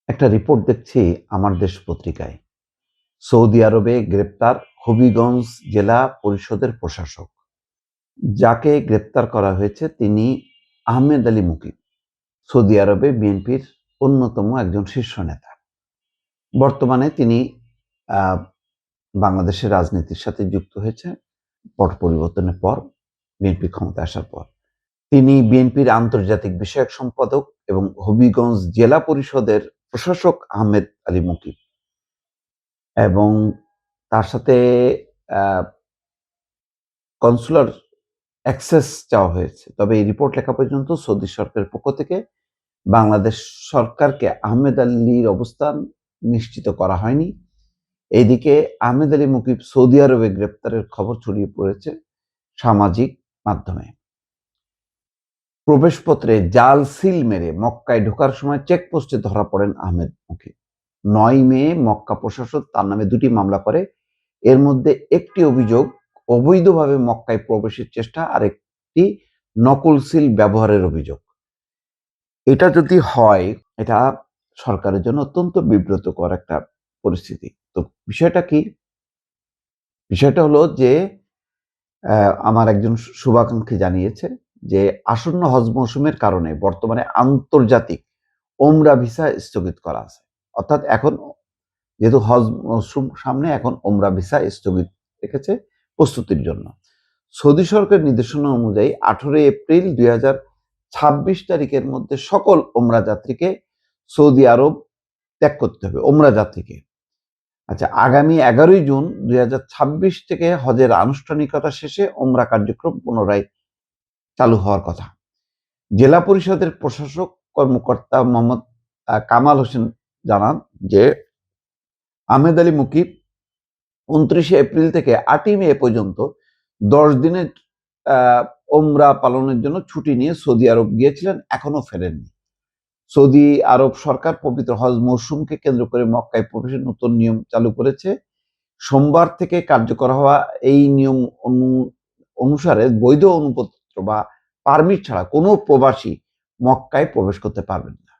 একটা রিপোর্ট দেখছি আমার দেশ পত্রিকায়। সৌদি আরবে গ্রেপ্তার হবিগঞ্জ জেলা পরিষদের প্রশাসক। যাকে গ্রেপ্তার করা হয়েছে তিনি আহমেদ আলী মুকিব। সৌদি আরবে বিএনপির অন্যতম একজন শীর্ষ নেতা। বর্তমানে তিনি আহ, বাংলাদেশের রাজনীতির সাথে যুক্ত হয়েছে পট পরিবর্তনের পর, বিএনপি ক্ষমতায় আসার পর। তিনি বিএনপির আন্তর্জাতিক বিষয়ক সম্পাদক এবং হবিগঞ্জ জেলা পরিষদের প্রশাসক আহমেদ আলী মুকিব, এবং তার সাথে কনসুলার অ্যাক্সেস চাওয়া হয়েছে। তবে এই রিপোর্ট লেখা পর্যন্ত সৌদি সরকারের পক্ষ থেকে বাংলাদেশ সরকারকে আহমেদ আলীর অবস্থান নিশ্চিত করা হয়নি। এইদিকে আহমেদ আলী মুকিব সৌদি আরবে গ্রেপ্তারের খবর ছড়িয়ে পড়েছে সামাজিক মাধ্যমে। প্রবেশপত্রে জাল সিল মেরে মক্কায় ঢোকার সময় চেকপোস্টে ধরা পড়েন আহমেদ মুকিব। 9 মে মক্কা প্রশাসন তার নামে 2টি মামলা করে। এর মধ্যে একটি অভিযোগ অবৈধভাবে মক্কায় প্রবেশের চেষ্টা, আর একটি নকল সিল ব্যবহারের অভিযোগ। এটা যদি হয়, এটা সরকারের জন্য অত্যন্ত বিব্রতকর একটা পরিস্থিতি। তো বিষয়টা কি? বিষয়টা হলো যে আমার একজন শুভাকাঙ্ক্ষী জানিয়েছে যে আসন্ন হজ মৌসুমের কারণে বর্তমানে আন্তর্জাতিক ওমরা ভিসা স্থগিত করা আছে। অর্থাৎ এখন যেহেতু হজ মৌসুম সামনে, এখন ওমরা ভিসা স্থগিত রেখেছে প্রস্তুতির জন্য। সৌদি সরকারের নির্দেশনা অনুযায়ী 18 এপ্রিল 2026 তারিখের মধ্যে সকল ওমরা যাত্রীকে সৌদি আরব ত্যাগ করতে হবে। ওমরা যাত্রীকে, আচ্ছা, আগামী 11 জুন 2026 থেকে হজের আনুষ্ঠানিকতা শেষে ওমরা কার্যক্রম পুনরায় চালু হওয়ার কথা। জেলা পরিষদের প্রশাসক কর্মকর্তা মোহাম্মদ কামাল হোসেন জানান যে আহমেদ আলী মুকিব 29 এপ্রিল থেকে 8 মে পর্যন্ত 10 দিনের ওমরা পালনের জন্য ছুটি নিয়ে সৌদি আরব গিয়েছিলেন, এখনো ফেরেননি। সৌদি আরব সরকার পবিত্র হজ মৌসুমকে কেন্দ্র করে মক্কায় প্রবেশের নতুন নিয়ম চালু করেছে। সোমবার থেকে কার্যকর হওয়া এই নিয়ম অনুসারে বৈধ অনুপত্র বা পারমিট ছাড়া কোনো প্রবাসী মক্কায় প্রবেশ করতে পারবেন না।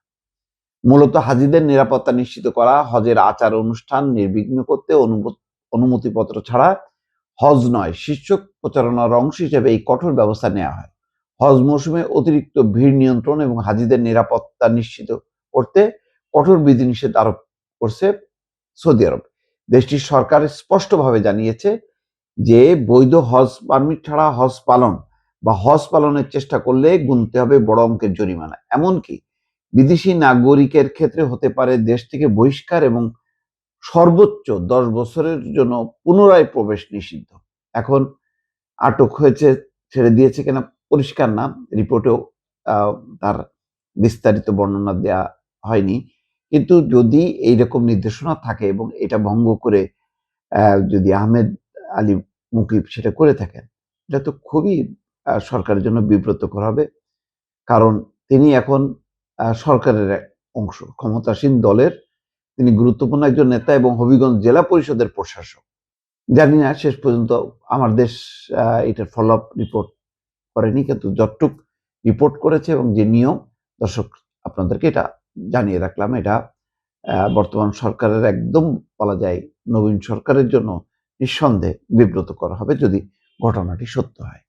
মূলত হাজিদের নিরাপত্তা নিশ্চিত করা, হজের আচার অনুষ্ঠান নির্বিঘ্ন করতে অনুমতিপত্র ছাড়া হজ নয় শীর্ষক প্রচারণার অংশ হিসেবে এই কঠোর ব্যবস্থা নেওয়া হয়। হজ মৌসুমে অতিরিক্ত ভিড় নিয়ন্ত্রণ এবং হাজিদের নিরাপত্তা নিশ্চিত করতে কঠোর বিধিনিষেধ আরোপ করছে সৌদি আরব। দেশটির সরকার স্পষ্টভাবে জানিয়েছে যে বৈধ হজ পারমিট ছাড়া হজ পালন বা হজ পালনের চেষ্টা করলে গুনতে হবে বড় অঙ্কের জরিমানা। এমনকি বিদেশি নাগরিকের ক্ষেত্রে হতে পারে দেশ থেকে বহিষ্কার এবং সর্বোচ্চ 10 বছরের জন্য পুনরায় প্রবেশ নিষিদ্ধ। এখন আটক হয়েছে, ছেড়ে দিয়েছে কিনা পরিষ্কার না, রিপোর্টেও তার বিস্তারিত বর্ণনা দেওয়া হয়নি। কিন্তু যদি এইরকম নির্দেশনা থাকে এবং এটা ভঙ্গ করে যদি আহমেদ আলী মুকিব সেটা করে থাকেন, এটা তো খুবই সরকারের জন্য বিব্রতকর হবে। কারণ তিনি এখন সরকারের অংশ, ক্ষমতাসীন দলের তিনি গুরুত্বপূর্ণ একজন নেতা এবং হবিগঞ্জ জেলা পরিষদের প্রশাসক। জানি না শেষ পর্যন্ত আমার দেশ এটার ফলো আপ রিপোর্ট করেনি, কিন্তু যতটুক রিপোর্ট করেছে এবং যে নিয়ম, দর্শক আপনাদেরকে এটা জানিয়ে রাখলাম। এটা বর্তমান সরকারের একদম বলা যায় নবীন সরকারের জন্য নিঃসন্দেহে বিব্রতকর হবে যদি ঘটনাটি সত্য হয়।